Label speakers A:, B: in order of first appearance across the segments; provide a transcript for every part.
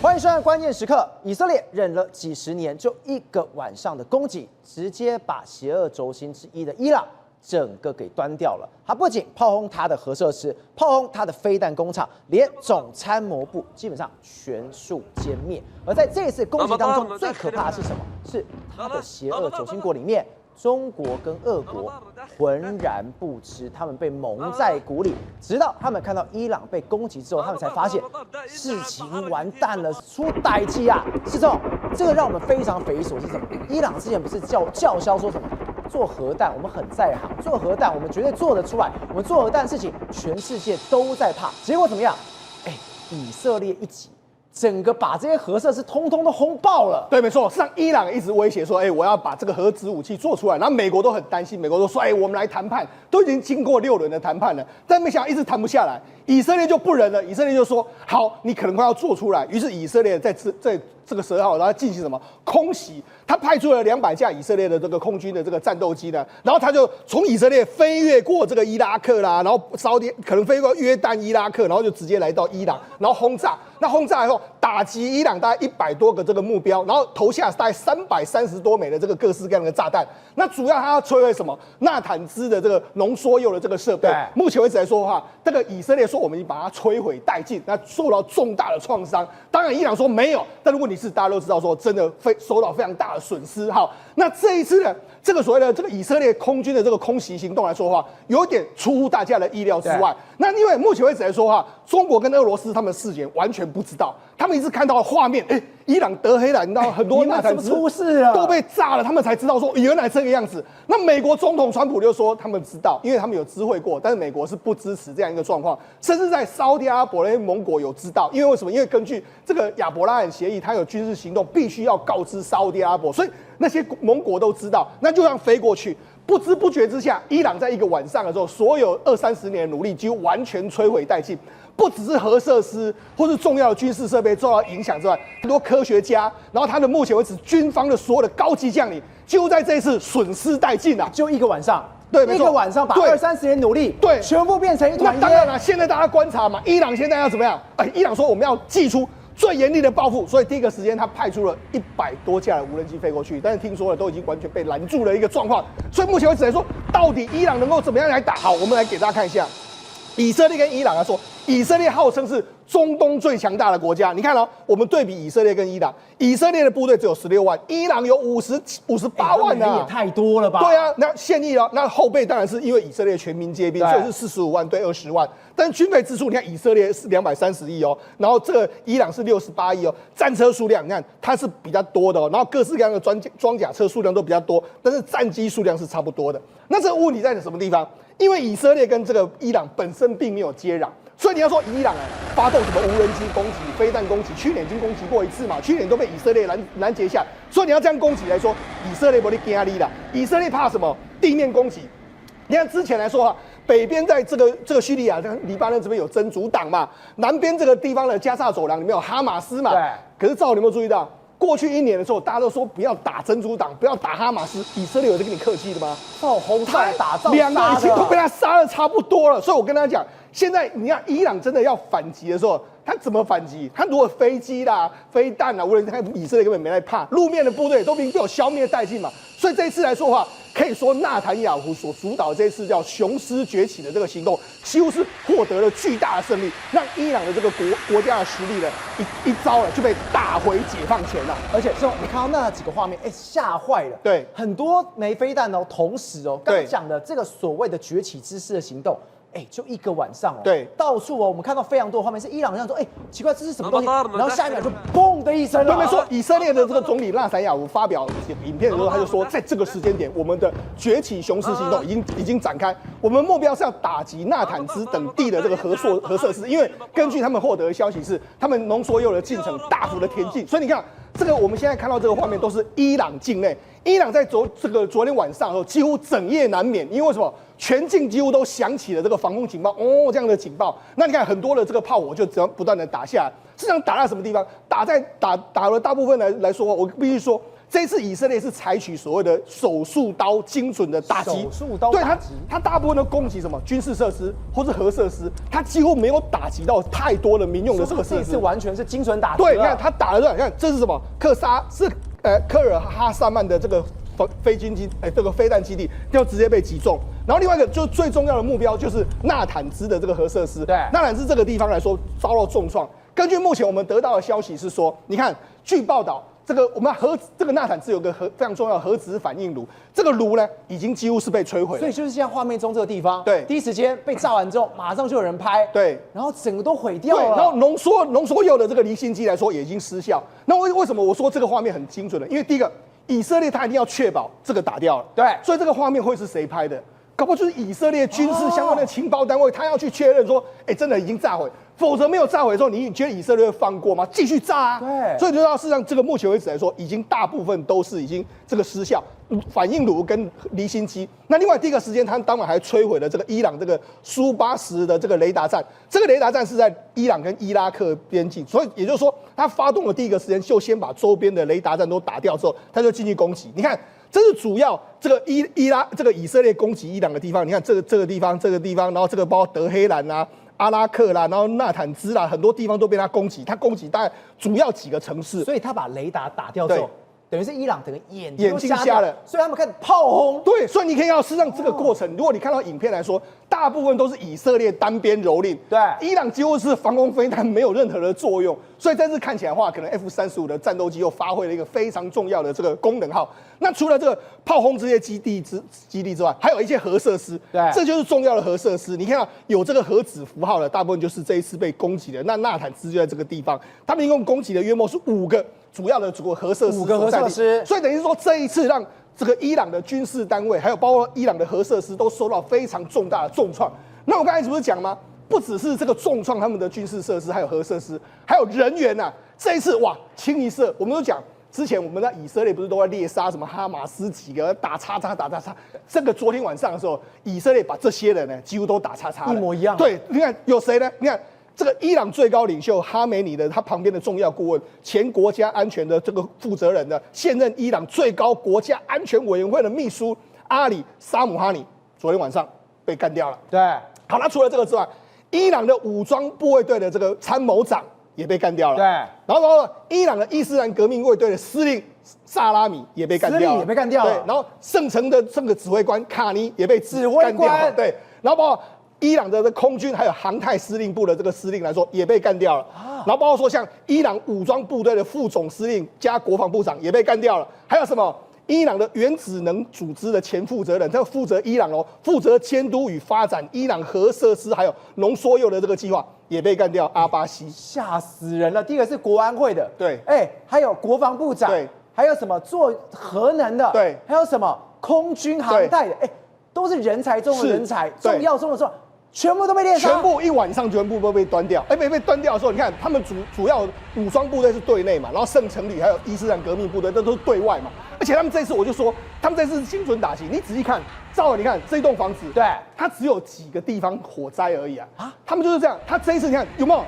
A: 欢迎收看关键时刻。以色列忍了几十年，就一个晚上的攻击，直接把邪恶轴心之一的伊朗整个给端掉了。他不仅炮轰他的核设施，炮轰他的飞弹工厂，连总参谋部基本上全数歼灭。而在这次攻击当中，最可怕的是什么？是他的邪恶轴心国里面，中国跟俄国浑然不知，他们被蒙在鼓里，直到他们看到伊朗被攻击之后，他们才发现事情完蛋了，出歹机啊！是这种，这个让我们非常匪夷所思。什么？伊朗之前不是叫嚣说什么做核弹，我们很在行，做核弹我们绝对做得出来，我们做核弹的事情全世界都在怕。结果怎么样？以色列一击。整个把这些核设施通通都轰爆了。
B: 对，没错。实际上，伊朗一直威胁说，我要把这个核子武器做出来。然后美国都很担心，美国都说，我们来谈判，都已经经过6轮的谈判了，但没想到一直谈不下来。以色列就不忍了，以色列就说，好，你可能快要做出来。于是以色列在这个12号，然后进行什么空袭？他派出了200架以色列的这个空军的这个战斗机呢，然后他就从以色列飞越过这个伊拉克啦，然后可能飞过约旦、伊拉克，然后就直接来到伊朗，然后轰炸。那轰炸以后，打击伊朗大概100多个这个目标，然后投下大概330多枚的这个各式各样的炸弹。那主要他要摧毁什么？纳坦兹的这个浓缩铀的这个设备。目前为止来说的话，这个以色列说我们已经把它摧毁殆尽，那受到重大的创伤。当然伊朗说没有，但是问题是大家都知道说真的受到非常大的损失。好，那这一次呢，这个所谓的这个以色列空军的这个空袭行动来说的话，有点出乎大家的意料之外。那因为目前为止来说的话，中国跟俄罗斯他们事前完全不知道，他们一直看到画面，伊朗德黑兰，你知道很多纳坦兹
A: 出事了，
B: 都被炸了，他们才知道说原来这个样子。那美国总统川普就说他们知道，因为他们有知会过，但是美国是不支持这样一个状况，甚至在沙特阿拉伯那些盟国有知道，因为为什么？因为根据这个亚伯拉罕协议，它有军事行动必须要告知沙特阿拉伯，所以那些盟国都知道，那就这样飞过去。不知不觉之下，伊朗在一个晚上的时候，所有20-30年的努力几乎完全摧毁殆尽。不只是核设施或是重要的军事设备受到影响之外，很多科学家，然后他的目前为止军方的所有的高级将领，就在这一次损失殆尽啊！
A: 就一个晚上，
B: 对，没错，
A: 一个晚上把20-30年努力，
B: 对，
A: 全部变成一团烟。
B: 那当然了，现在大家观察嘛，伊朗现在要怎么样？伊朗说我们要祭出最严厉的报复，所以第一个时间他派出了100多架的无人机飞过去，但是听说了都已经完全被拦住了一个状况。所以目前为止来说，到底伊朗能够怎么样来打？好，我们来给大家看一下，以色列跟伊朗来说，以色列号称是中东最强大的国家。你看哦，我们对比以色列跟伊朗，以色列的部队只有16万，伊朗有58万啊，
A: 也太多了吧？
B: 对啊，那现役了，那后备当然是因为以色列全民皆兵，所以是45万对20万。但是军费支出，你看以色列是230亿哦，然后这个伊朗是68亿哦，战车数量你看它是比较多的哦，然后各式各样的装甲车数量都比较多，但是战机数量是差不多的。那这个问题在什么地方？因为以色列跟这个伊朗本身并没有接壤。所以你要说伊朗发动什么无人机攻击、飞弹攻击，去年已经攻击过一次嘛，去年都被以色列拦截下。所以你要这样攻击来说，以色列不会惊你啦，以色列怕什么？地面攻击。你看之前来说北边在这个叙利亚、黎巴嫩这边有真主党嘛，南边这个地方的加萨走廊里面有哈马斯嘛。
A: 对。
B: 可是赵，你有没有注意到？过去1年的时候，大家都说不要打真主党，不要打哈马斯，以色列有在跟你客气的吗？
A: 轰炸打造
B: 2个已经都被他杀的差不多了。所以我跟大家讲，现在你看伊朗真的要反击的时候，他怎么反击？他如果飞机啦、飞弹啦，无人机，以色列根本没来怕，路面的部队都已经被我消灭殆尽嘛。所以这一次来说的话，可以说纳坦雅胡所主导这次叫雄狮崛起的这个行动，几乎是获得了巨大的胜利，让伊朗的这个国家的实力呢，一招了就被打回解放前了。
A: 而且这你看到那几个画面，吓坏了。
B: 对，
A: 很多枚飞弹哦，同时哦，刚刚讲的这个所谓的崛起之势的行动。就一个晚上哦，
B: 对，
A: 到处哦，我们看到非常多的画面是伊朗人说，奇怪，这是什么东西？然后下一秒就嘣的一声了。
B: 对，没错，以色列的这个总理纳坦雅胡发表影片的时候，他就说，在这个时间点，我们的崛起雄狮行动已经展开，我们目标是要打击纳坦兹等地的这个核设施，因为根据他们获得的消息是，他们浓缩铀的进程大幅的前进，所以你看。这个我们现在看到这个画面都是伊朗境内，伊朗在昨天晚上的时候几乎整夜难眠，因为什么？全境几乎都响起了这个防空警报，这样的警报。那你看很多的这个炮火就不断的打下来，实际上打在什么地方？打了大部分来说，我必须说，这一次以色列是采取所谓的手术刀精准的打击，
A: 手术刀
B: 对
A: 打击
B: 它大部分都攻击什么军事设施或是核设施，它几乎没有打击到太多的民用的这个设施。
A: 这次完全是精准打击。
B: 对，你看他打了这，你看这是什么？科尔哈萨曼的这个这个飞弹基地就直接被击中。然后另外一个就是最重要的目标就是纳坦兹的这个核设施。
A: 对，
B: 纳坦兹这个地方来说遭到重创。根据目前我们得到的消息是说，你看，据报道，这个纳坦兹有个非常重要的核子反应炉，这个炉呢已经几乎是被摧毁了。
A: 所以就是像画面中这个地方，
B: 对，
A: 第一时间被炸完之后，马上就有人拍，
B: 对，
A: 然后整个都毁掉了。
B: 对，然后浓缩铀的这个离心机来说也已经失效。那为什么我说这个画面很精准呢？因为第一个，以色列他一定要确保这个打掉了，
A: 对，
B: 所以这个画面会是谁拍的？搞不好就是以色列军事相关的情报单位，他要去确认说，真的已经炸毁，否则没有炸毁的时候，你觉得以色列会放过吗？继续炸啊！
A: 对，
B: 所以就到事实上，这个目前为止来说，已经大部分都是已经这个失效，反应炉跟离心机。那另外第一个时间，他当晚还摧毁了这个伊朗这个苏80的这个雷达站，这个雷达站是在伊朗跟伊拉克边境，所以也就是说，他发动的第一个时间就先把周边的雷达站都打掉之后，他就进去攻击。你看。这是主要这个以色列攻击伊朗的地方。你看这个地方，然后这个包括德黑兰啊、阿拉克啦，然后纳坦兹啦，很多地方都被他攻击。他攻击大概主要几个城市，
A: 所以他把雷达打掉之后，等于是伊朗整个眼
B: 睛瞎了，
A: 所以他们开始炮轰。
B: 对，所以你可以看到，事实上这个过程，如果你看到影片来说，大部分都是以色列单边蹂躏，
A: 对，
B: 伊朗几乎是防空飞弹没有任何的作用。所以这次看起来的话，可能 F-35的战斗机又发挥了一个非常重要的这个功能哈。那除了这个炮轰这些基地之外，还有一些核设施，
A: 对，
B: 这就是重要的核设施。你看到有这个核子符号的，大部分就是这一次被攻击的。那纳坦兹就在这个地方，他们一共攻击的约莫是5个主要的核设施，5
A: 个核设施，
B: 所以等于说这一次让这个伊朗的军事单位，还有包括伊朗的核设施都受到非常重大的重创。那我刚才不是讲吗？不只是这个重创他们的军事设施，还有核设施，还有人员啊。这一次哇，清一色，我们都讲。之前我们在以色列不是都在猎杀什么哈马斯几个打叉，这个昨天晚上的时候，以色列把这些人呢几乎都打叉，
A: 一模一样。
B: 对，你看有谁呢？你看这个伊朗最高领袖哈梅尼的他旁边的重要顾问，前国家安全的这个负责人的，现任伊朗最高国家安全委员会的秘书阿里沙姆哈尼，昨天晚上被干掉了。
A: 对，
B: 好，那除了这个之外，伊朗的武装部卫队的这个参谋长也被干掉了。
A: 对，
B: 然后伊朗的伊斯兰革命卫队的司令萨拉米也被干掉了。
A: 司令也被干掉了。
B: 对，然后圣城的这个指挥官卡尼也被
A: 指挥官。
B: 对，然后包括伊朗的空军还有航太司令部的这个司令来说也被干掉了。然后包括说像伊朗武装部队的副总司令加国防部长也被干掉了。还有什么？伊朗的原子能组织的前负责人，他负责伊朗负责监督与发展伊朗核设施还有浓缩铀的这个计划，也被干掉。阿巴西，
A: 吓死人了！第一个是国安会的，
B: 对，
A: 还有国防部长，
B: 对，
A: 还有什么做核能的，
B: 对，
A: 还有什么空军航太的，都是人才中的人才，重要中的重要。全部都被猎杀，
B: 全部一晚上全部都被端掉。被端掉的时候，你看他们主要武装部队是对内嘛，然后圣城旅还有伊斯兰革命部队，这都是对外嘛。而且他们这次我就说，他们这次是精准打击。你仔细看，照你看这栋房子，
A: 对，
B: 它只有几个地方火灾而已啊。他们就是这样。他这一次你看有没有？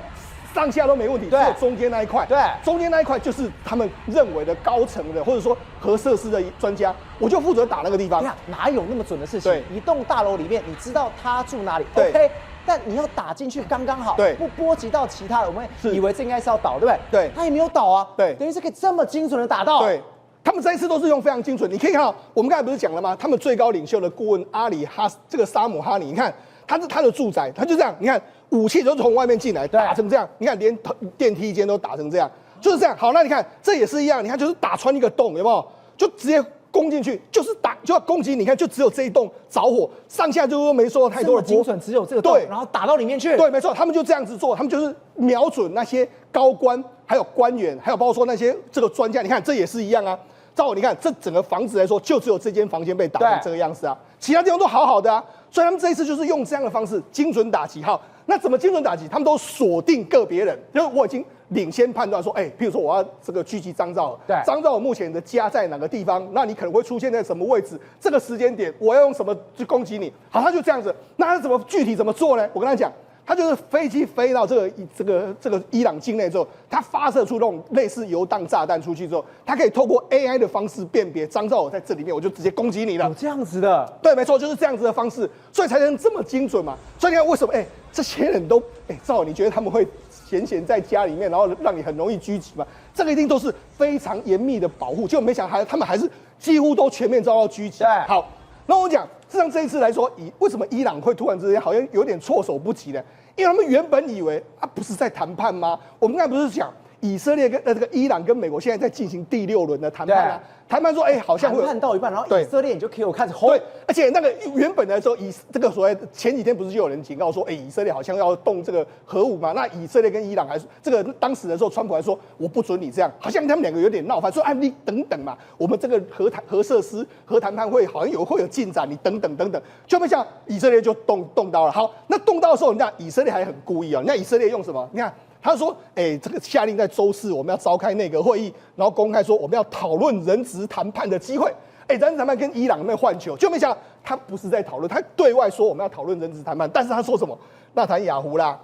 B: 上下都没问题，只有中间那一块。
A: 对，
B: 中间那一块就是他们认为的高层的，或者说核设施的专家，我就负责打那个地方。
A: 哪有那么准的事情？
B: 对，
A: 一栋大楼里面，你知道他住哪里
B: ，OK，
A: 但你要打进去刚刚好，
B: 对，
A: 不波及到其他的。我们以为这应该是要倒，对不对？
B: 对，
A: 他也没有倒啊，
B: 对，
A: 等于是可以这么精准的打到。
B: 对，他们这一次都是用非常精准。你可以看到，我们刚才不是讲了吗？他们最高领袖的顾问阿里这个沙姆哈尼，你看他的住宅，他就这样，你看。武器都是从外面进来，打成这样，你看连电梯间都打成这样，就是这样。好，那你看这也是一样，你看就是打穿一个洞，有没有？就直接攻进去，就是就要攻击。你看，就只有这一栋着火，上下就没受到太多的
A: 精准，只有这个洞，然后打到里面去。
B: 对，没错，他们就这样子做，他们就是瞄准那些高官，还有官员，还有包括说那些这个专家。你看，这也是一样啊。照你看，这整个房子来说，就只有这间房间被打成这个样子啊，其他地方都好好的啊。所以他们这一次就是用这样的方式精准打击。好，那怎么精准打击？他们都锁定个别人，就是我已经领先判断说，譬如说我要这个狙击张兆和，
A: 对，
B: 张兆和目前的家在哪个地方？那你可能会出现在什么位置？这个时间点，我要用什么去攻击你？好，他就这样子。那他具体怎么做呢？我跟他讲，它就是飞机飞到这个伊朗境内之后，它发射出那种类似游荡炸弹出去之后，它可以透过 AI 的方式辨别张兆我在这里面，我就直接攻击你了。
A: 有这样子的？
B: 对，没错，就是这样子的方式，所以才能这么精准嘛。所以你看为什么这些人都兆，你觉得他们会闲在家里面，然后让你很容易狙击嘛？这个一定都是非常严密的保护，就没想到他们还是几乎都全面遭到狙击。好，那我讲，事实上这一次来说，为什么伊朗会突然之间好像有点措手不及呢？因为他们原本以为不是在谈判吗？我们刚才不是讲以色列跟这个伊朗跟美国现在在进行第6轮的谈判啊？谈判说，好像会
A: 谈判到一半，然后以色列你就给我开始轰。
B: 对，而且那个原本的时候，这个所谓前几天不是就有人警告说，以色列好像要动这个核武嘛？那以色列跟伊朗还这个当时的时候，川普还说我不准你这样，好像他们两个有点闹翻，说你等等嘛，我们这个核设施核谈判会好像会有进展，你等等，就没想以色列就动刀了。好，那动刀的时候，你看以色列还很故意啊，你看以色列用什么？你看。他说：“这个下令在周四我们要召开内阁会议，然后公开说我们要讨论人质谈判的机会。人质谈判跟伊朗那换球，就没想到他不是在讨论，他对外说我们要讨论人质谈判，但是他说什么？纳坦雅胡啦。”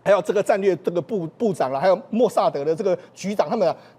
B: 还有这个战略这个部长啦，还有莫萨德的这个局长，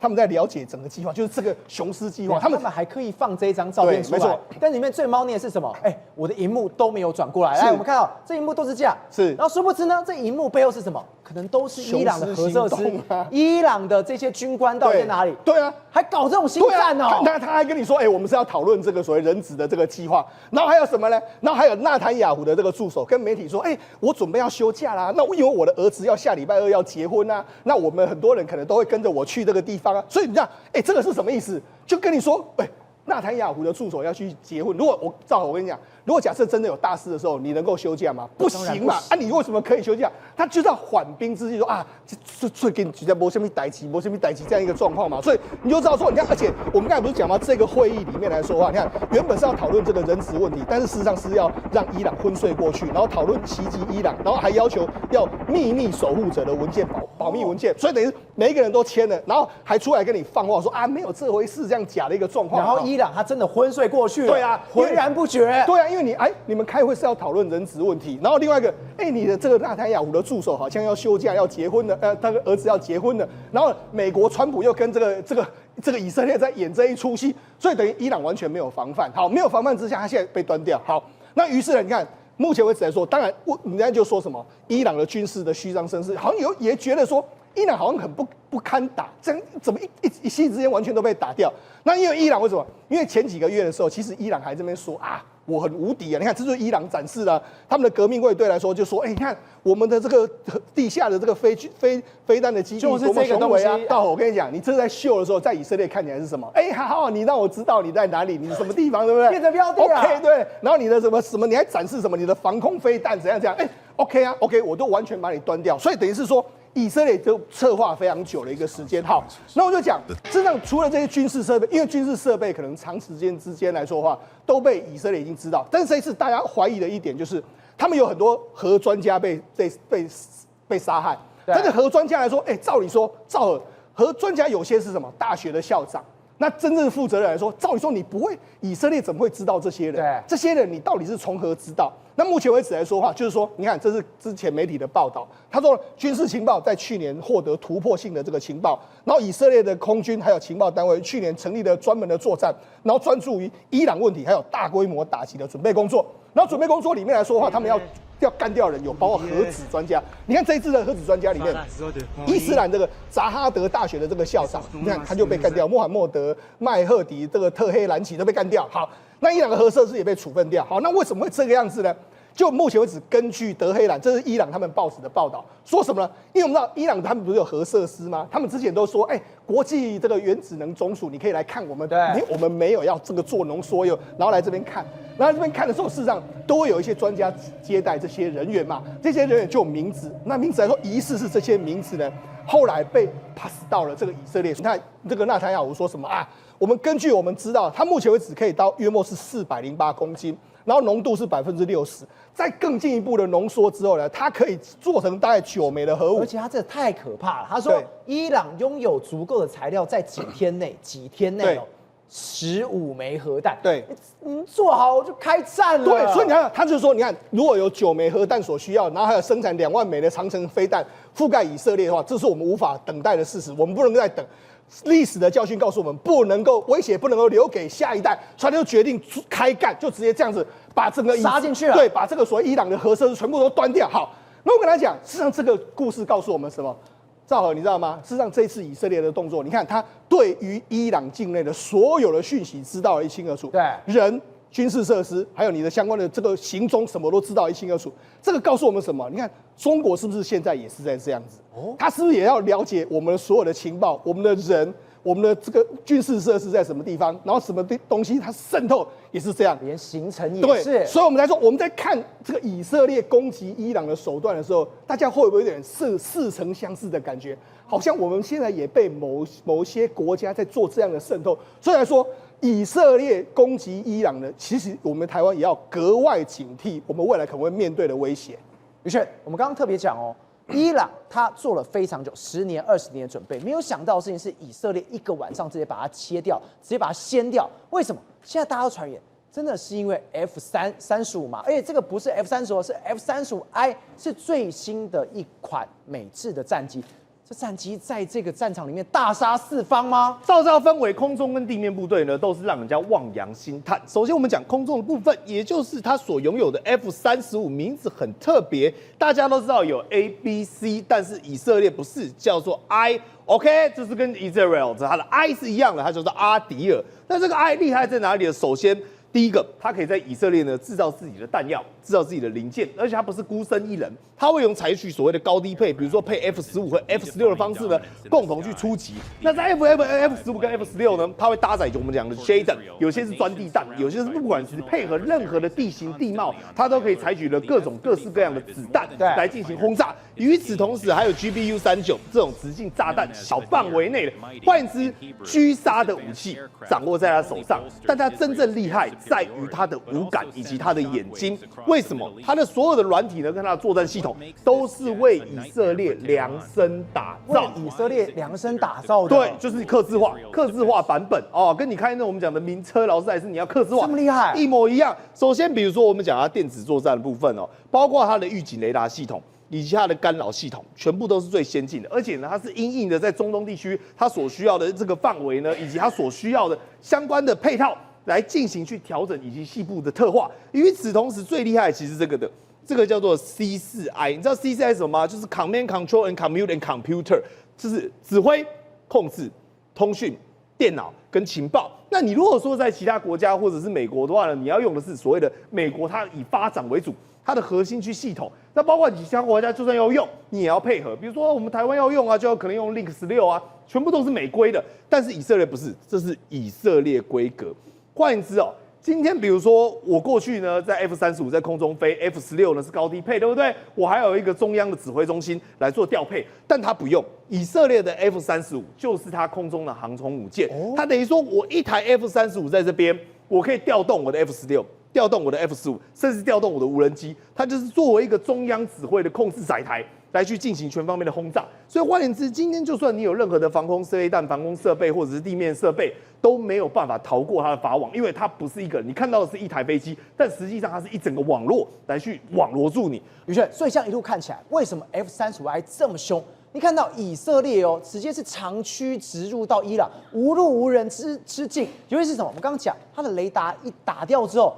B: 他们在了解整个计划，就是这个雄狮计划。他们
A: 还刻意放这一张照片出来，没错。但里面最猫腻的是什么？我的荧幕都没有转过来。来，我们看到这荧幕都是这样，
B: 是。
A: 然后殊不知呢，这荧幕背后是什么？可能都是伊朗的核设施，伊朗的这些军官到底在哪里？
B: 对啊，
A: 还搞这种心战哦。
B: 那他还跟你说，我们是要讨论这个所谓人质的这个计划。然后还有什么呢？然后还有纳坦雅胡的这个助手跟媒体说，我准备要休假啦。那因为我的儿子要下礼拜2要结婚啊，那我们很多人可能都会跟着我去这个地方啊。所以你看，这个是什么意思？就跟你说，纳坦雅胡的助手要去结婚。如果我跟你讲，如果假设真的有大事的时候，你能够休假吗？不行嘛！你为什么可以休假？他就是要缓兵之计，说这给你举在没什么代志这样一个状况嘛。所以你就知道说，你看，而且我们刚才不是讲吗？这个会议里面来说话，你看原本是要讨论这个人质问题，但是事实上是要让伊朗昏睡过去，然后讨论袭击伊朗，然后还要求要秘密守护者的文件保密文件，所以等于每一个人都签了，然后还出来跟你放话说没有这回事，这样假的一个状况。
A: 然后伊朗他真的昏睡过去了，
B: 对啊，
A: 浑然不觉。
B: 对啊，因为你们开会是要讨论人质问题，然后另外一个，你的这个纳坦雅胡的助手好像要休假要结婚了，他的儿子要结婚了，然后美国川普又跟这个以色列在演这一出戏，所以等于伊朗完全没有防范。好，没有防范之下，他现在被端掉。好，那于是呢，你看目前为止来说，当然人家就说什么伊朗的军事的虚张声势，好像也觉得说伊朗好像很不堪打，这样怎么一夕之间完全都被打掉？那因为伊朗为什么？因为前几个月的时候，其实伊朗还这边说我很无敌啊！你看，这就是伊朗展示了他们的革命卫队来说，就说，你看我们的这个地下的这个飞弹的基地多么雄伟啊！我跟你讲，你这在秀的时候，在以色列看起来是什么？好，你让我知道你在哪里，你什么地方，对不对？
A: 变成标的啊
B: OK， 对。然后你的什么，你还展示什么？你的防空飞弹怎样？OK 啊 ，OK， 我都完全把你端掉。所以等于是说，以色列就策划非常久的一个时间。好，那我就讲，事实上除了这些军事设备，因为军事设备可能长时间之间来说的话，都被以色列已经知道。但是这一次大家怀疑的一点就是，他们有很多核专家被杀害。但是核专家来说，照理说，核专家有些是什么？大学的校长。那真正负责人来说，照理说你不会，以色列怎么会知道这些人？
A: 对，
B: 这些人你到底是从何知道？那目前为止来说的话，就是说，你看，这是之前媒体的报道，他说军事情报在去年获得突破性的这个情报，然后以色列的空军还有情报单位去年成立了专门的作战，然后专注于伊朗问题，还有大规模打击的准备工作。然后准备工作里面来说的话，他们要干掉人，有包括核子专家。你看这一次的核子专家里面，伊斯兰这个扎哈德大学的这个校长，你看他就被干掉，穆罕默德麦赫迪这个特黑兰奇都被干掉。好，那伊朗的核设施也被处分掉。好，那为什么会这个样子呢？就目前为止，根据德黑兰，这是伊朗他们报纸的报道，说什么呢？因为我们知道伊朗他们不是有核设施吗？他们之前都说，国际这个原子能总署，你可以来看我们，我们没有要这个做浓缩铀，然后来这边看，然后这边看的时候，事实上都会有一些专家接待这些人员嘛，这些人员就有名字，那名字来说，疑似是这些名字呢，后来被 pass 到了这个以色列。你看这个纳坦雅胡说什么我们根据我们知道，他目前为止可以到约莫是408公斤。然后浓度是60%，再更进一步的浓缩之后呢，它可以做成大概9枚的核武，
A: 而且它这太可怕了。他说，伊朗拥有足够的材料，在几天内15枚核弹。
B: 对，
A: 你做好就开战了。
B: 对，所以你看，他就说，你看，如果有9枚核弹所需要，然后还有生产2万枚的长程飞弹覆盖以色列的话，这是我们无法等待的事实，我们不能再等。历史的教训告诉我们，不能够威胁，不能够留给下一代，所以他就决定开干，就直接这样子把整个
A: 杀进去了。
B: 对，把这个所谓伊朗的核设施全部都端掉。好，那我跟他讲，事实上这个故事告诉我们什么？赵和，你知道吗？事实上，这一次以色列的动作，你看他对于伊朗境内的所有的讯息知道得一清二楚，
A: 对
B: 人、军事设施，还有你的相关的这个行踪，什么都知道一清二楚。这个告诉我们什么？你看中国是不是现在也是在这样子？他是不是也要了解我们所有的情报，我们的人？我们的这个军事设施在什么地方，然后什么东西它渗透也是这样，
A: 连行程也
B: 对，
A: 是。
B: 所以我们来说，我们在看这个以色列攻击伊朗的手段的时候，大家会不会有点似曾相识的感觉？好像我们现在也被某些国家在做这样的渗透。所以来说，以色列攻击伊朗呢，其实我们台湾也要格外警惕，我们未来可能会面对的威胁。
A: 于是我们刚刚特别讲哦。伊朗他做了非常久10年、20年的准备，没有想到的事情是以色列一个晚上直接把它切掉，直接把它掀掉。为什么？现在大家都传言，真的是因为 F-35嘛？而且这个不是 F-35，是 F-35I， 是最新的一款美制的战机。这战机在这个战场里面大杀四方吗？
C: 照这样分为空中跟地面部队呢，都是让人家望洋兴叹。首先，我们讲空中的部分，也就是它所拥有的 F-35，名字很特别，大家都知道有 A、B、C， 但是以色列不是，叫做 I。OK， 这是跟 Israel 它的 I 是一样的，它叫做阿迪尔。那这个 I 厉害在哪里呢？首先，第一个，它可以在以色列呢制造自己的弹药，制造自己的零件，而且它不是孤身一人，它会用采取所谓的高低配，比如说配 F-15和 F-16的方式呢，共同去出击。那在 F-15跟 F-16呢，它会搭载我们讲的 Jaden， 有些是钻地弹，有些是不管是配合任何的地形地貌，它都可以采取了各式各样的子弹来进行轰炸。与此同时，还有 GBU-39这种直径炸弹，小范围内的，换言之，狙杀的武器掌握在他手上，但他真正厉害在于他的五感以及他的眼睛。为什么？他的所有的软体呢，跟他的作战系统都是为以色列量身打造，
A: 为以色列量身打造的。
C: 对，就是客制化版本哦，跟你开那我们讲的名车劳斯莱斯，你要客制化，
A: 这么厉害，
C: 一模一样。首先，比如说我们讲它电子作战的部分哦，包括它的预警雷达系统。以及它的干扰系统全部都是最先进的，而且呢，它是因应的在中东地区它所需要的这个范围呢，以及它所需要的相关的配套来进行去调整以及细部的特化。与此同时，最厉害的其实这个叫做 C4I， 你知道 C4I 是什么吗？就是 Command Control and Commute and Computer， 就是指挥、控制、通讯、电脑跟情报。那你如果说在其他国家或者是美国的话呢，你要用的是所谓的美国它以发展为主。它的核心区系统，那包括其他国家就算要用，你也要配合。比如说我们台湾要用啊，就要可能用 Link 16啊，全部都是美规的。但是以色列不是，这是以色列规格。换言之哦，今天比如说我过去呢，在 F-35在空中飞 ，F-16呢是高低配，对不对？我还有一个中央的指挥中心来做调配，但它不用。以色列的 F-35就是它空中的航空母舰，它等于说我一台 F-35在这边，我可以调动我的 F-16。调动我的 F-15，甚至调动我的无人机，它就是作为一个中央指挥的控制载台来去进行全方面的轰炸。所以换言之，今天就算你有任何的防空射飞弹、防空设备或者是地面设备，都没有办法逃过它的法网，因为它不是一个你看到的是一台飞机，但实际上它是一整个网络来去网罗住你。
A: 宇轩，所以这样一路看起来，为什么 F-35I 这么凶？你看到以色列哦，直接是长驱直入到伊朗，无路无人之境。尤其是什么？我们刚刚讲，它的雷达一打掉之后。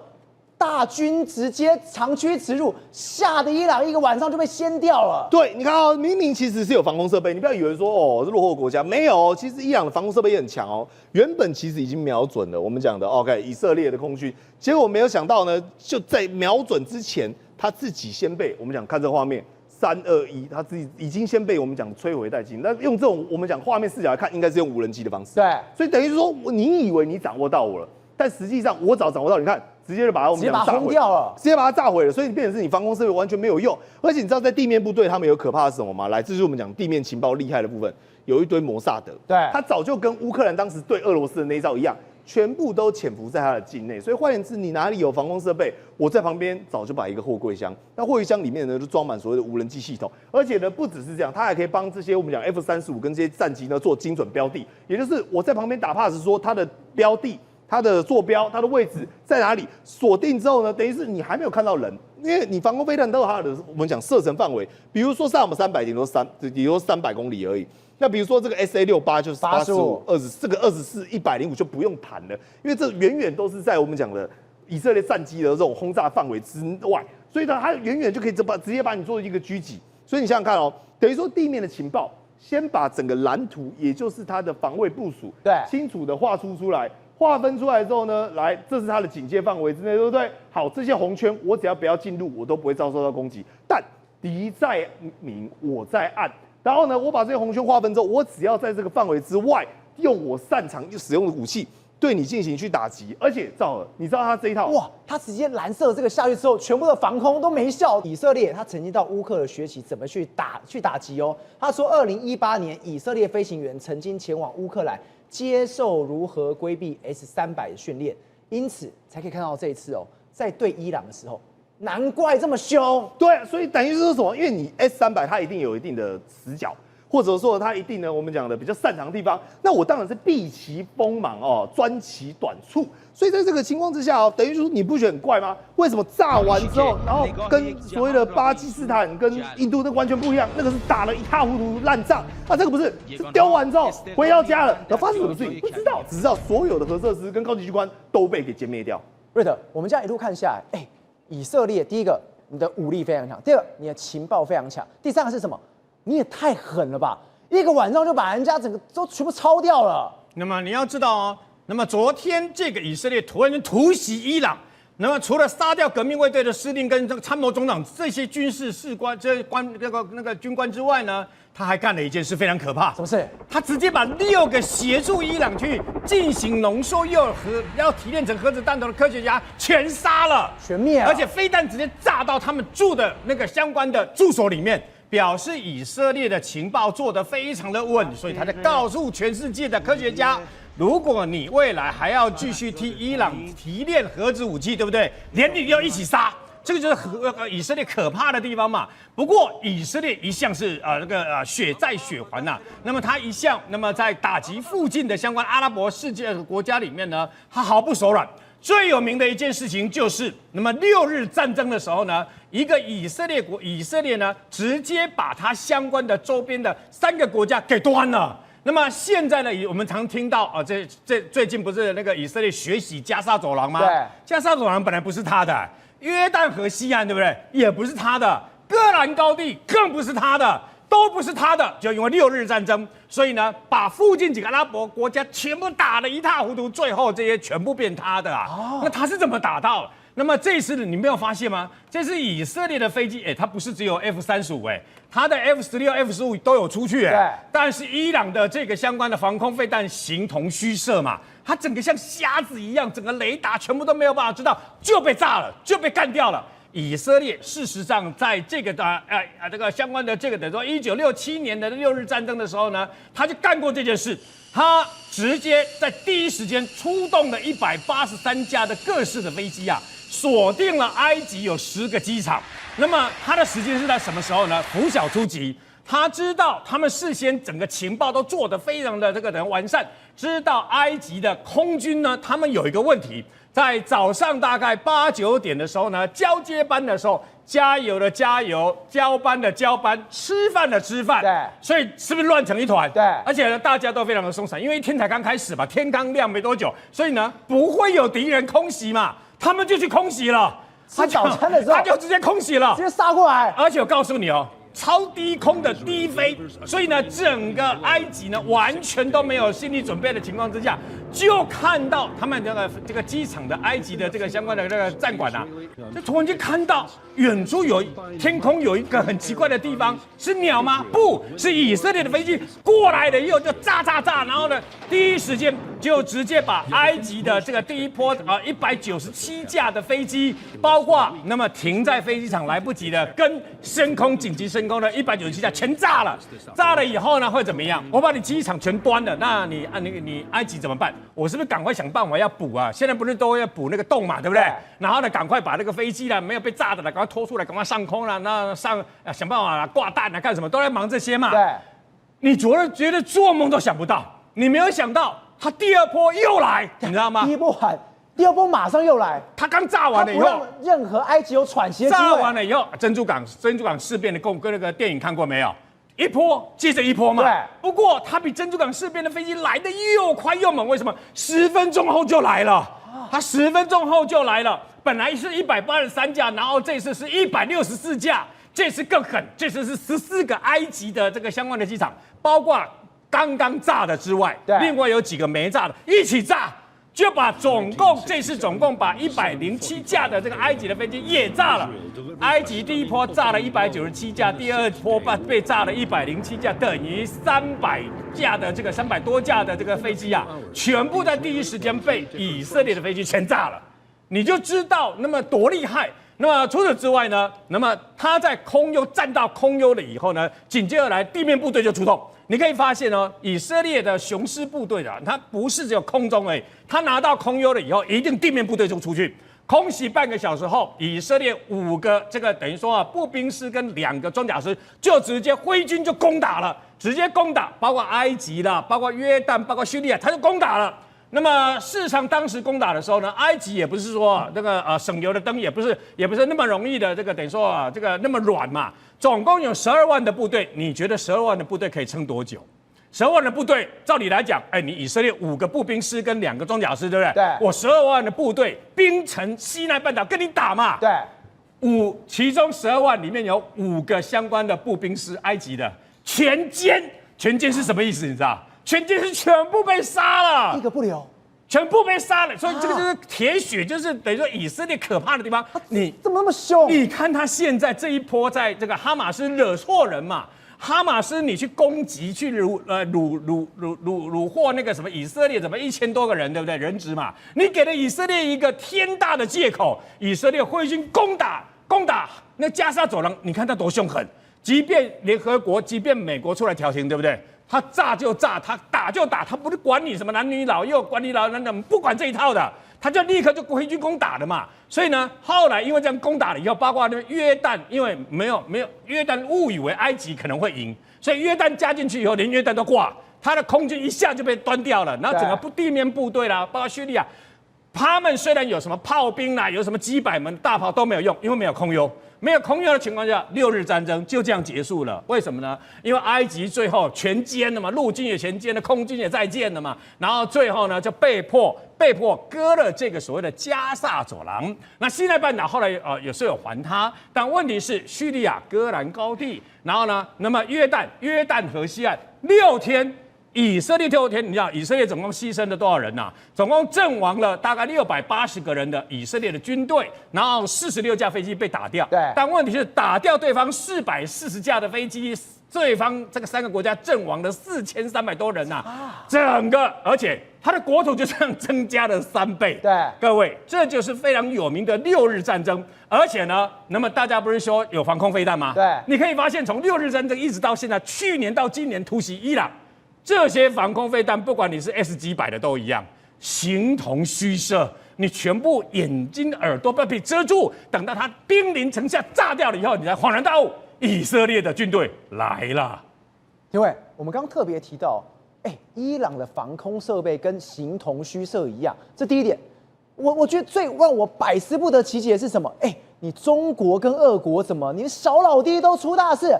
A: 大军直接长驱直入，吓得伊朗一个晚上就被掀掉了。
C: 对，你看哦，明明其实是有防空设备，你不要以为说哦是落后国家，没有，其实伊朗的防空设备也很强哦。原本其实已经瞄准了我们讲的 OK 以色列的空军，结果没有想到呢，就在瞄准之前，他自己先被我们讲看这画面。321，他自己已经先被我们讲摧毁殆尽。那用这种我们讲画面视角来看，应该是用无人机的方式。
A: 对，
C: 所以等于是说，你以为你掌握到我了，但实际上我早掌握到。你看，直接就把我们讲炸毁
A: 了，
C: 直接把它炸毁了。所以变成是你防空设备完全没有用。而且你知道，在地面部队他们有可怕的是什么吗？来，这就是我们讲地面情报厉害的部分。有一堆摩萨德，
A: 对，
C: 他早就跟乌克兰当时对俄罗斯的那一招一样，全部都潜伏在它的境内。所以换言之，你哪里有防空设备，我在旁边早就摆一个货柜箱，那货柜箱里面呢就装满所谓的无人机系统，而且呢不只是这样，它还可以帮这些我们讲 F-35跟这些战机呢做精准标的，也就是我在旁边打 pass 说它的标的。它的坐标、它的位置在哪里？锁定之后呢，等于是你还没有看到人，因为你防空飞弹都有它的我们讲射程范围，比如说萨姆300顶多300公里而已。那比如说这个 SA-68就是85、20，这个24、105就不用谈了，因为这远远都是在我们讲的以色列战机的这种轰炸范围之外，所以呢，它远远就可以直接把你做一个狙击。所以你想想看哦，等于说地面的情报先把整个蓝图，也就是它的防卫部署，
A: 对，
C: 清楚的画出来。划分出来之后呢，来，这是它的警戒范围之内，对不对？好，这些红圈我只要不要进入，我都不会遭受到攻击。但敌在明，我在暗。然后呢，我把这些红圈划分之后，我只要在这个范围之外，用我擅长使用的武器对你进行去打击。而且赵尔，你知道他这一套
A: 哇，他直接蓝色这个下去之后，全部的防空都没效。以色列他曾经到乌克兰学习怎么去打击哦。他说，2018年以色列飞行员曾经前往乌克兰。接受如何规避 S-300的训练，因此才可以看到这一次哦，在对伊朗的时候，难怪这么凶。
C: 对，所以等于是什么？因为你 S-300它一定有一定的死角，或者说它一定呢，我们讲的比较擅长的地方，那我当然是避其锋芒哦，专其短处。所以在这个情况之下哦，等于说你不觉得很怪吗？为什么炸完之后，然后跟所谓的巴基斯坦跟印度那完全不一样？那个是打了一塌糊涂烂仗，啊，这个不是，是丢完之后回到家了，然后发生什么事情不知道，只知道所有的核设施跟高级机关都被给歼灭掉。
A: 瑞德，我们这样一路看下来，以色列第一个你的武力非常强，第二个你的情报非常强，第三个是什么？你也太狠了吧！一个晚上就把人家整个都全部抄掉了。
D: 那么你要知道哦。那么昨天这个以色列突然间突袭伊朗，那么除了杀掉革命卫队的司令跟这个参谋总长这些军事士官、这些那个军官之外呢，他还干了一件事非常可怕。
A: 什么事？
D: 他直接把6个协助伊朗去进行浓缩要提炼成核子弹头的科学家全杀了，
A: 全灭了，
D: 而且飞弹直接炸到他们住的那个相关的住所里面。表示以色列的情报做得非常的稳，所以他在告诉全世界的科学家，如果你未来还要继续替伊朗提炼核子武器，对不对？连你要一起杀，这个就是以色列可怕的地方嘛。不过以色列一向是血债血还呐，那么他一向在打击附近的相关阿拉伯世界国家里面呢，他毫不手软。最有名的一件事情就是，那么6日战争的时候呢，一个以色列呢，直接把它相关的周边的3个国家给端了。那么现在呢，我们常听到啊，这最近不是那个以色列学习加沙走廊吗？
A: 对，
D: 加沙走廊本来不是他的，约旦河西岸对不对？也不是他的，戈兰高地更不是他的。都不是他的，就因为6日战争，所以呢，把附近几个阿拉伯国家全部打得一塌糊涂，最后这些全部变他的啊。那他是怎么打到？那么这次你没有发现吗？这是以色列的飞机，它不是只有 F-35，它的 F-16、F-15都有出去，但是伊朗的这个相关的防空飞弹形同虚设嘛，它整个像瞎子一样，整个雷达全部都没有办法知道，就被炸了，就被干掉了。以色列事实上在这个这个相关的这个等于说1967年的6日战争的时候呢，他就干过这件事，他直接在第一时间出动了183架的各式的飞机啊，锁定了埃及有10个机场。那么他的时间是在什么时候呢？拂晓出击。他知道他们事先整个情报都做得非常的完善，知道埃及的空军呢，他们有一个问题。在早上大概8、9点的时候呢，交接班的时候，加油的加油，交班的交班，吃饭的吃饭，
A: 对，
D: 所以是不是乱成一团？
A: 对，
D: 而且呢，大家都非常的松散，因为一天才刚开始嘛，天刚亮没多久，所以呢，不会有敌人空袭嘛，他们就去空袭了。
A: 吃早餐的时候，
D: 他就直接空袭了，
A: 直接杀过来。
D: 而且我告诉你哦。超低空的低飞，所以呢，整个埃及呢完全都没有心理准备的情况之下，就看到他们这个机场的埃及的这个相关的那个站馆啊，就突然间看到远处天空有一个很奇怪的地方，是鸟吗？不是，以色列的飞机过来了以后就炸，然后呢，第一时间就直接把埃及的这个第一波197架的飞机，包括那么停在飞机场来不及的跟升空紧急升空的197架全炸了。炸了以后呢会怎么样？我把你机场全端了，那你埃及怎么办？我是不是赶快想办法要补啊？现在不是都要补那个洞嘛，对不对？然后呢，赶快把那个飞机啦，没有被炸的啦，赶快拖出来，赶快上空了，那想办法挂弹啊，干什么都在忙这些嘛。
A: 对，
D: 你觉得做梦都想不到，你没有想到他第二波又来，你知道吗？
A: 第一波完，第二波马上又来，
D: 他刚炸完了以
A: 他不
D: 后
A: 让。任何埃及有喘息的机
D: 炸
A: 会。
D: 完了以后，珍珠港事变的跟那个电影看过没有？一波接着一波嘛。
A: 对。
D: 不过它比珍珠港事变的飞机来的又快又猛，为什么？10分钟后就来了。它10分钟后就来了。本来是183架，然后这次是164架，这次更狠，这次是14个埃及的这个相关的机场，包括刚刚炸的之外，另外有几个没炸的一起炸。就把这次总共把107架的这个埃及的飞机也炸了。埃及第一波炸了197架，第二波被炸了107架，等于300架的这个300多架的这个飞机啊，全部在第一时间被以色列的飞机全炸了。你就知道那么多厉害。那么除此之外呢，那么他在空优占到空优了以后呢，紧接而来地面部队就出动。你可以发现哦，以色列的雄狮部队啊，它不是只有空中而已，它拿到空优了以后，一定地面部队就出去。空袭半个小时后，以色列5个这个等于说啊，步兵师跟2个装甲师就直接挥军就攻打了，直接攻打，包括埃及的，包括约旦，包括叙利亚，他就攻打了。那么事实上，当时攻打的时候呢，埃及也不是说这个省油的灯，也不是那么容易的这个等于说啊这个那么软嘛。总共有12万的部队，你觉得12万的部队可以撑多久？12万的部队，照理来讲，你以色列5个步兵师跟2个装甲师，对不对？
A: 对。
D: 我12万的部队兵城西奈半岛跟你打嘛。
A: 对。
D: 其中12万里面有5个相关的步兵师，埃及的全歼是什么意思？你知道？全歼是全部被杀了，
A: 一个不留，
D: 全部被杀了。所以这个就是铁血，就是等于说以色列可怕的地方。你
A: 怎么那么凶？
D: 你看他现在这一波，在这个哈马斯惹错人嘛？哈马斯你去攻击，去虏获那个什么以色列，怎么1000多个人，对不对？人质嘛，你给了以色列一个天大的借口，以色列挥军攻打那加沙走廊，你看他多凶狠。即便联合国，即便美国出来调停，对不对？他炸就炸，他打就打，他不是管你什么男女老幼，管你老人不管这一套的，他就立刻就挥军攻打了嘛。所以呢，后来因为这样攻打了以后，包括那个约旦，因为没有约旦误以为埃及可能会赢，所以约旦加进去以后，连约旦都挂，他的空军一下就被端掉了，然后整个地面部队啦，包括叙利亚，他们虽然有什么炮兵啦，有什么几百门大炮都没有用，因为没有空优。没有空优的情况下，6日战争就这样结束了。为什么呢？因为埃及最后全歼了嘛，陆军也全歼了，空军也在建了嘛，然后最后呢就被迫割了这个所谓的加萨走廊。那西奈半岛后来也是有还他，但问题是叙利亚戈兰高地，然后呢，那么约旦河西岸6天。以色列6天，你知道以色列总共牺牲了多少人呐？总共阵亡了大概680个人的以色列的军队，然后46架飞机被打掉。
A: 对，
D: 但问题是打掉对方440架的飞机，对方这个3个国家阵亡了4300多人呐。整个，而且它的国土就这样增加了3倍。
A: 对，
D: 各位，这就是非常有名的6日战争。而且呢，那么大家不是说有防空飞弹吗？
A: 对，
D: 你可以发现从6日战争一直到现在，去年到今年突袭伊朗。这些防空飞弹，不管你是 S 几百的都一样，形同虚设。你全部眼睛、耳朵被遮住，等到它兵临城下炸掉了以后，你才恍然大悟，以色列的军队来了。
A: 因为我们刚刚特别提到，伊朗的防空设备跟形同虚设一样，这第一点。我觉得最让我百思不得其解的是什么？你中国跟俄国怎么，你小老弟都出大事？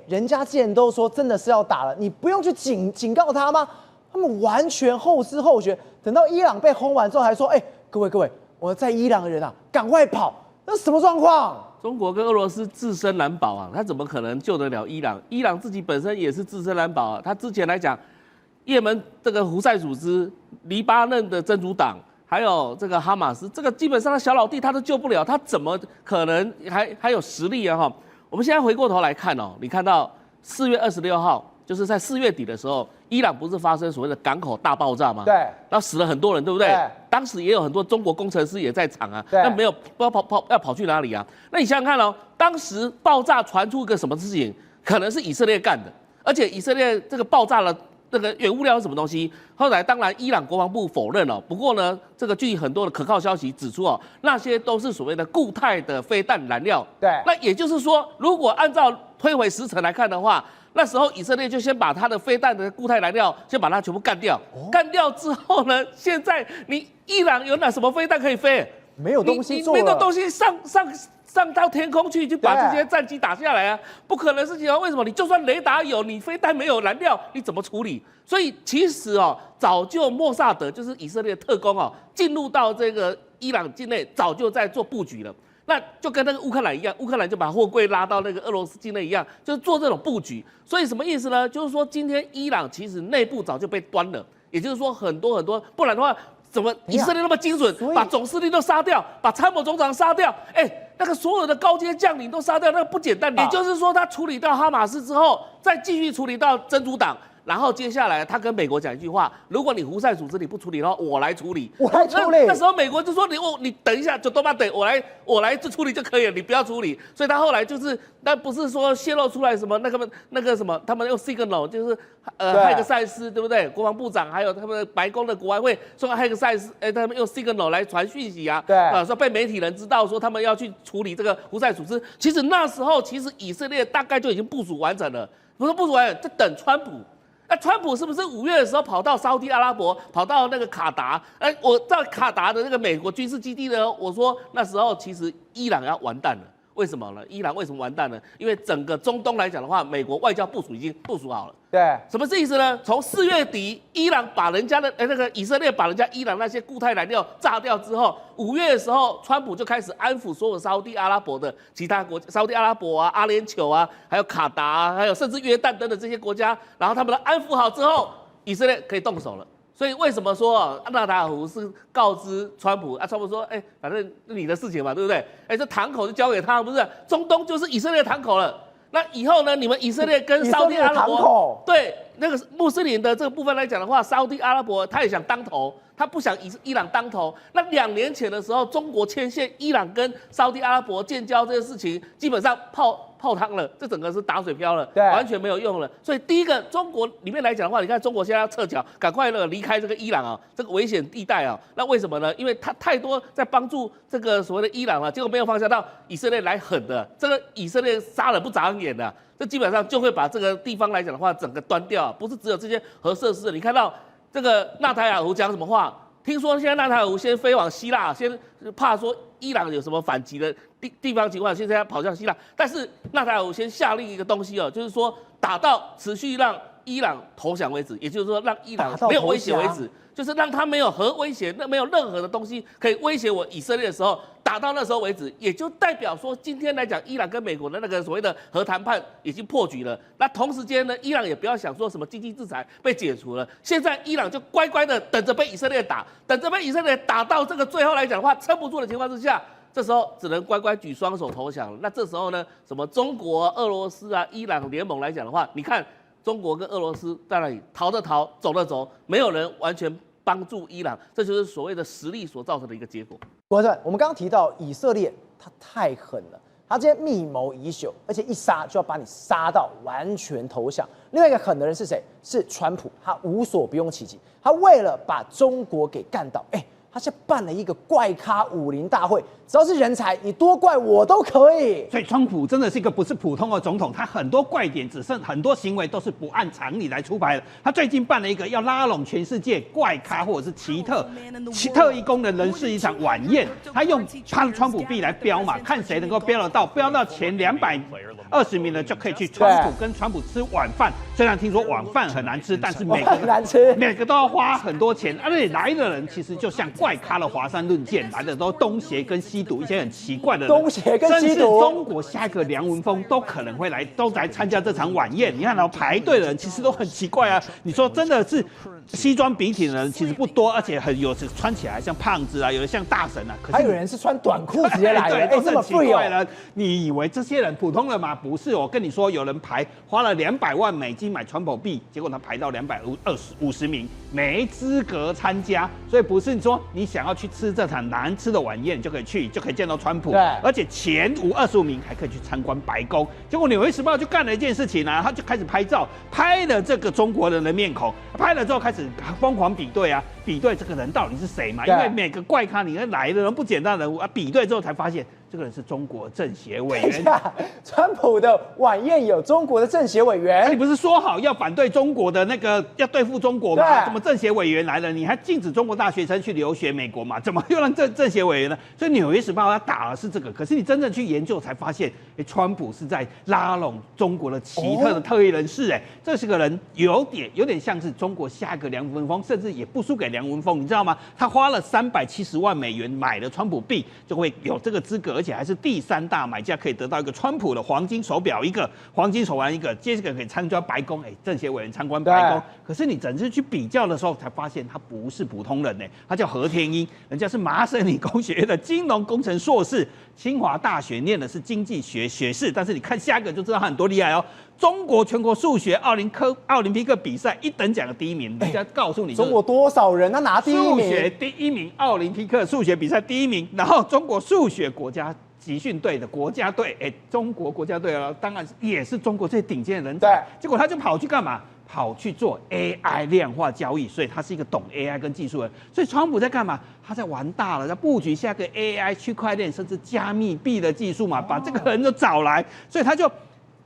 A: 人家既然都说真的是要打了，你不用去警告他吗？他们完全后知后觉，等到伊朗被轰完之后，还说：“各位，我在伊朗的人啊，赶快跑！”那什么状况？
E: 中国跟俄罗斯自身难保啊，他怎么可能救得了伊朗？伊朗自己本身也是自身难保啊。他之前来讲，也门这个胡塞组织、黎巴嫩的真主党，还有这个哈马斯，这个基本上他小老弟他都救不了，他怎么可能还有实力啊？哈！我们现在回过头来看哦，你看到4月26号，就是在4月底的时候，伊朗不是发生所谓的港口大爆炸吗？
A: 对，
E: 然后死了很多人，对不对？
A: 对。
E: 当时也有很多中国工程师也在场啊，
A: 对。
E: 那没有不知道要跑去哪里啊？那你想想看哦，当时爆炸传出一个什么事情，可能是以色列干的，而且以色列这个爆炸了那个原物料是什么东西？后来当然伊朗国防部否认了，不过呢，这个据很多的可靠消息指出哦，那些都是所谓的固态的飞弹燃料。
A: 对，
E: 那也就是说，如果按照推回时程来看的话，那时候以色列就先把它的飞弹的固态燃料先把它全部干掉，干掉之后呢，现在你伊朗有哪什么飞弹可以飞？
A: 没有东西做了，
E: 没有东西上到天空去把这些战机打下来啊，不可能事情啊！为什么？你就算雷达有，你飞弹没有燃料，你怎么处理？所以其实哦，早就莫萨德就是以色列特工哦，进入到这个伊朗境内，早就在做布局了。那就跟那个乌克兰一样，乌克兰就把货柜拉到那个俄罗斯境内一样，就是做这种布局。所以什么意思呢？就是说今天伊朗其实内部早就被端了，也就是说很多，不然的话。怎么以色列那么精准，把总司令都杀掉，把参谋总长杀掉？那个所有的高阶将领都杀掉，那个不简单。也就是说，他处理到哈马斯之后，再继续处理到真主党，然后接下来他跟美国讲一句话：如果你胡塞组织你不处理的话，我来处理。
A: 我来处理。
E: 那时候美国就说你等一下，就都把等我来处理就可以了，你不要处理。所以他后来就是，那不是说泄露出来什么那个什么，他们用 signal 就是海克塞斯对不对？国防部长还有他们白宫的国安会说海克塞斯，他们用 signal 来传讯息啊，
A: 对
E: 说被媒体人知道说他们要去处理这个胡塞组织。其实那时候以色列大概就已经部署完成了，不是部署完成，在等川普。那川普是不是5月的时候跑到沙特阿拉伯，跑到那个卡达？我在卡达的那个美国军事基地呢，我说那时候其实伊朗要完蛋了。为什么呢？伊朗为什么完蛋呢？因为整个中东来讲的话，美国外交部署已经部署好了。
A: 对，
E: 什么意思呢？从4月底，伊朗把人家的那个以色列把人家伊朗那些固态燃料炸掉之后，5月的时候，川普就开始安抚所有沙特阿拉伯的其他国家，沙特阿拉伯啊、阿联酋啊，还有卡达啊，还有甚至约旦等等这些国家，然后他们的安抚好之后，以色列可以动手了。所以为什么说纳塔尔胡是告知川普川普说，反正你的事情嘛，对不对？这堂口就交给他，不是？中东就是以色列堂口了。那以后呢？你们以色列跟沙特阿拉伯，对那个穆斯林的这个部分来讲的话，沙特阿拉伯他也想当头，他不想伊朗当头。那2年前的时候，中国牵线伊朗跟沙特阿拉伯建交这件事情，基本上泡汤了，这整个是打水漂了，完全没有用了。所以第一个，中国里面来讲的话，你看中国现在要撤侨，赶快离开这个伊朗啊，这个危险地带啊。那为什么呢？因为他太多在帮助这个所谓的伊朗啊，结果没有放下到以色列来狠的，这个以色列杀了不眨眼的，这基本上就会把这个地方来讲的话，整个端掉啊。不是只有这些核设施，你看到这个纳塔尔胡讲什么话？听说现在纳塔尔胡先飞往希腊，先怕说伊朗有什么反击的地方情况，现在要跑向希腊。但是纳塔尔胡先下令一个东西哦，就是说打到持续让伊朗投降为止，也就是说让伊朗没有威胁为止，就是让他没有核威胁，那没有任何的东西可以威胁我以色列的时候，打到那时候为止，也就代表说今天来讲，伊朗跟美国的那个所谓的核谈判已经破局了。那同时间呢，伊朗也不要想说什么经济制裁被解除了，现在伊朗就乖乖的等着被以色列打，等着被以色列打到这个最后来讲的话撑不住的情况之下，这时候只能乖乖举双手投降了。那这时候呢，什么中国、俄罗斯啊、伊朗联盟来讲的话，你看中国跟俄罗斯在那里逃的逃，走的走，没有人完全帮助伊朗，这就是所谓的实力所造成的一个结果。
A: 国政，我们刚刚提到以色列，他太狠了，他今天密谋已久，而且一杀就要把你杀到完全投降。另外一个狠的人是谁？是川普，他无所不用其极，他为了把中国给干倒，他现在办了一个怪咖武林大会，只要是人才，你多怪我都可以。
F: 所以川普真的是一个不是普通的总统，他很多怪点只剩很多行为都是不按常理来出牌的。他最近办了一个要拉拢全世界怪咖或者是奇特异功能人士一场晚宴，他用他的川普币来标嘛，看谁能够标得到，标到前220名的就可以去川普跟川普吃晚饭。虽然听说晚饭很难吃，但是每个都要花很多钱，而且来的人其实就像怪咖的华山论剑，来的都东邪跟西毒，一些很奇怪的人，
A: 东邪跟西毒，
F: 甚至中国下一个梁文峰都可能会来，都来参加这场晚宴。你看到排队的人其实都很奇怪啊，你说真的是西装笔挺的人其实不多，而且有的穿起来像胖子啊，有的像大神啊，可是
A: 还有人是穿短裤直接来的，
F: 对，都是
A: 这么
F: 很奇怪
A: free
F: 了。你以为这些人普通人吗？不是，我跟你说，有人花了200万美金买川普币，结果他排到250名，没资格参加。所以不是说你想要去吃这场难吃的晚宴就可以去，就可以见到川普。
A: 对，
F: 而且前25名还可以去参观白宫。结果《纽约时报》就干了一件事情啊，他就开始拍照，拍了这个中国人的面孔，拍了之后开始疯狂比对啊，比对这个人到底是谁嘛？因为每个怪咖，你来的人不简单的人物啊，比对之后才发现这个人是中国政协委员。
A: 川普的晚宴有中国的政协委员，
F: 你不是说好要反对中国的那个，要对付中国吗？怎么政协委员来了？你还禁止中国大学生去留学美国嘛？怎么又让政协委员呢？所以《纽约时报》他打的是这个，可是你真正去研究才发现，川普是在拉拢中国的奇特的特异人士，这是个人有点像是中国下一个梁文峰，甚至也不输给梁文峰，你知道吗？他花了370万美元买了川普币，就会有这个资格，而且还是第3大买家，可以得到一个川普的黄金手表一个，黄金手环一个，接着可以参观白宫，政协委员参观白宫。可是你整次去比较的时候，才发现他不是普通人他叫何天一，人家是麻省理工学院的金融工程硕士，清华大学念的是经济学学士，但是你看下一个就知道他很多厉害哦。中国全国数学奥林匹克比赛1等奖的第1名，人家告诉你，
A: 中国多少人他拿第1名？
F: 数学第1名，奥林匹克数学比赛第1名，然后中国数学国家集训队的国家队，中国国家队啊，当然也是中国最顶尖的人才。结果他就跑去干嘛？跑去做 AI 量化交易，所以他是一个懂 AI 跟技术的人。所以川普在干嘛？他在玩大了，在布局下个 AI 区块链甚至加密币的技术嘛，把这个人都找来，所以他就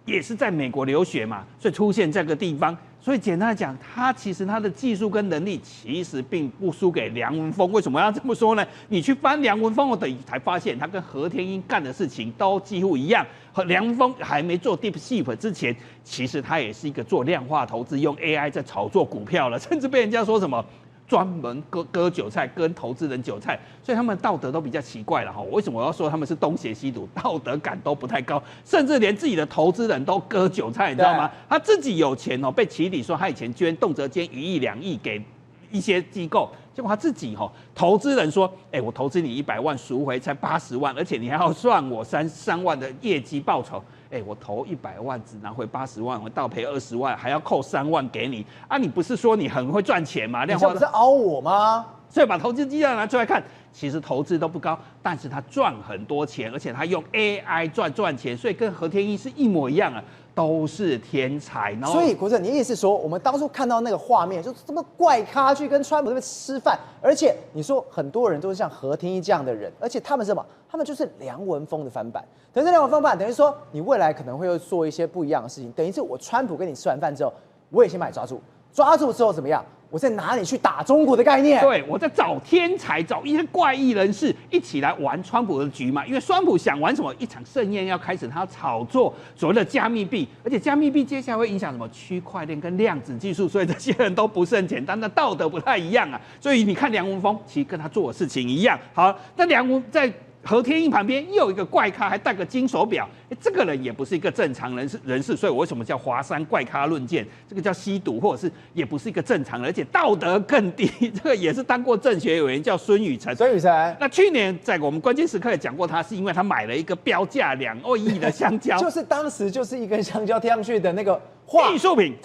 F: 也是在美国留学嘛，所以出现这个地方。所以简单来讲，他其实他的技术跟能力其实并不输给梁文峰。为什么要这么说呢？你去翻梁文峰的，才发现他跟何天一干的事情都几乎一样。和梁文峰还没做 DeepSeek 之前，其实他也是一个做量化投资，用 AI 在炒作股票了，甚至被人家说什么专门割韭菜，跟投资人韭菜，所以他们道德都比较奇怪了哈。为什么我要说他们是东邪西毒，道德感都不太高，甚至连自己的投资人都割韭菜，你知道吗？他自己有钱被起底说他以前动辄捐1亿2亿给一些机构，结果他自己投资人说，我投资你100万，赎回才80万，而且你还要算我3万的业绩报酬。我投100万只拿回80万，我倒赔20万，还要扣3万给你啊！你不是说你很会赚钱吗？
A: 你这不是凹我吗？
F: 所以把投资绩效拿出来看，其实投资都不高，但是他赚很多钱，而且他用 AI 赚钱，所以跟何天一是一模一样啊，都是天才。然后
A: 所以国正，你意思是说，我们当初看到那个画面，就这么怪咖去跟川普那边吃饭，而且你说很多人都是像何天一这样的人，而且他们是什么？他们就是梁文峰的翻版。等于这梁文峰翻版，等于说你未来可能会做一些不一样的事情。等于是我川普跟你吃完饭之后，我也先把你抓住，抓住之后怎么样？我再拿你去打中国的概念。
F: 对，我在找天才，找一些怪异人士一起来玩川普的局嘛。因为川普想玩什么？一场盛宴要开始，他要炒作所谓的加密币，而且加密币接下来会影响什么区块链跟量子技术，所以这些人都不是很简单，的道德不太一样啊。所以你看梁文峰，其实跟他做的事情一样。好，那梁文在何天一旁边又有一个怪咖，还戴个金手表，这个人也不是一个正常人士，所以我为什么叫华山怪咖论剑？这个叫吸毒，或者是也不是一个正常人，而且道德更低。这个也是当过政协委员，叫孙宇晨。
A: 孙宇晨，
F: 那去年在我们关键时刻也讲过他，是因为他买了一个标价2亿的香蕉，
A: 就是当时就是一根香蕉贴上去的那个
F: 艺术品，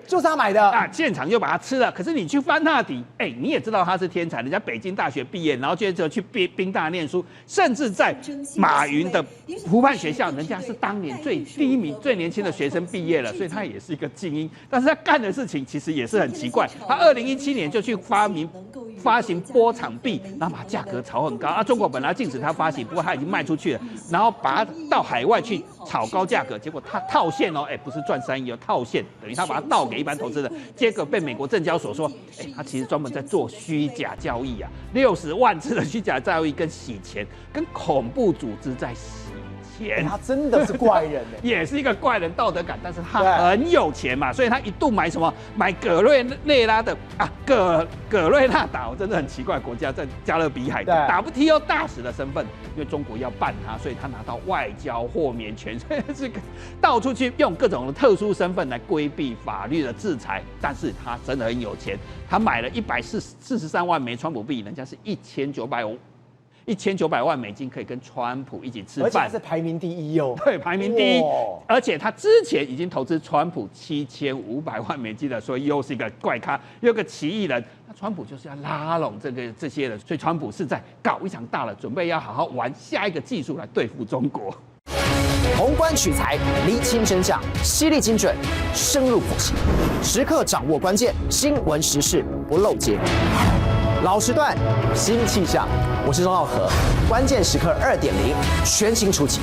F: 就是他买的啊！现场就把它吃了。可是你去翻他的底，你也知道他是天才，人家北京大学毕业，然后接着去宾大念书，甚至在马云的湖畔学校，人家是当年第一名、最年轻的学生毕业了，所以他也是一个精英。但是他干的事情其实也是很奇怪。他2017年就去发行波场币，然后把价格炒很高啊！中国本来禁止他发行，不过他已经卖出去了，然后把它到海外去炒高价格，结果他套现不是赚3亿套现，等于他把它倒给一般投资人，结果被美国证交所说，他其实专门在做虚假交易啊，60万次的虚假交易跟洗钱，跟恐怖组织在洗钱。
A: 他真的是怪人哎。
F: 也是一个怪人道德感，但是他
A: 对
F: 很有钱嘛，所以他一度买什么？买葛瑞内拉的葛瑞纳岛，真的很奇怪，国家在加勒比海
A: 对
F: WTO 大使的身份，因为中国要办他，所以他拿到外交豁免权，所以这个到处去用各种的特殊身份来规避法律的制裁。但是他真的很有钱，他买了143万枚川普币，人家是1900万美金可以跟川普一起吃
A: 而且他
F: 饭
A: 是，排名第一哦。
F: 对，排名第一
A: 哇。
F: 而且他之前已经投资川普7500万美金了，所以又是一个怪咖，又个奇异人。那川普就是要拉拢这些人，所以川普是在搞一场大的，准备要好好玩下一个技术来对付中国。
A: 宏观取材，厘清真相，犀利精准，深入剖析，时刻掌握关键新闻时事，不漏接。老时段，新气象，我是钟浩和，关键时刻2.0全新出击。